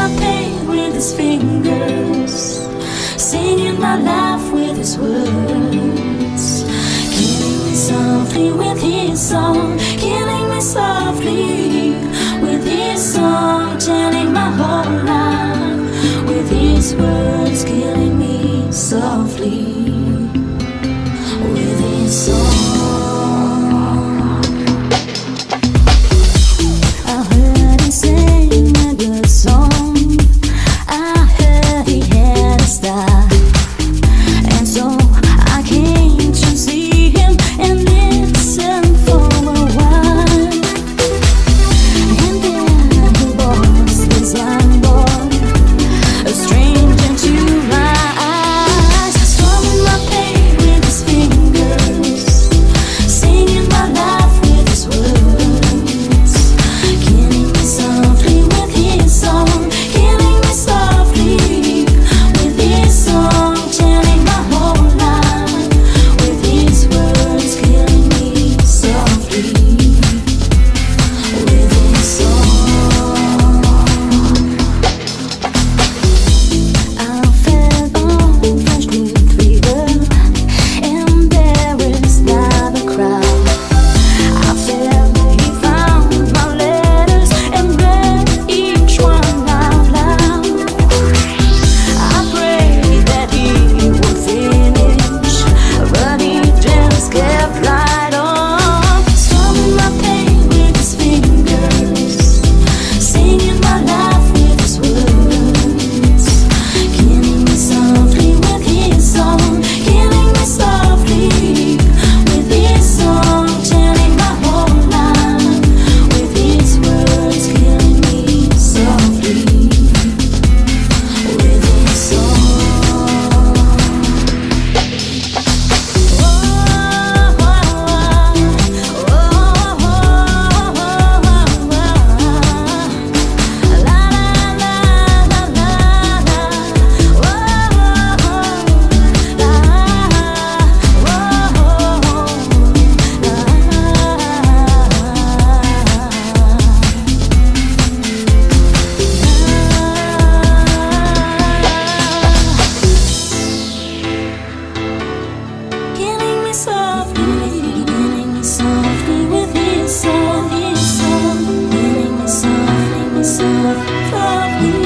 my pain with his fingers, singing my life with his words, killing me softly with his song, killing me softly with his song, telling my whole life with his words, killing me softly with his song. I heard him sing a good song, I heard he had a style, and so I came to see him and listen for a while. And there he was, this young boy, a stranger to my eyes, strumming my pain with his fingers, singing my life with his words, killing me softly with his song, killing me softly with his song, telling my whole life with his words, killing me softly with his song. I felt on fresh new fever, embarrassed by the crowd. I felt he found my letters and read each one out loud. I prayed that he would finish, but he just kept right on, strumming my pain with his fingers, singing my life with his words, killing me softly with his song, killing me softly with his song, telling my whole life with his words, killing me softly with his song. Killing me softly with his song, killing me softly, softly.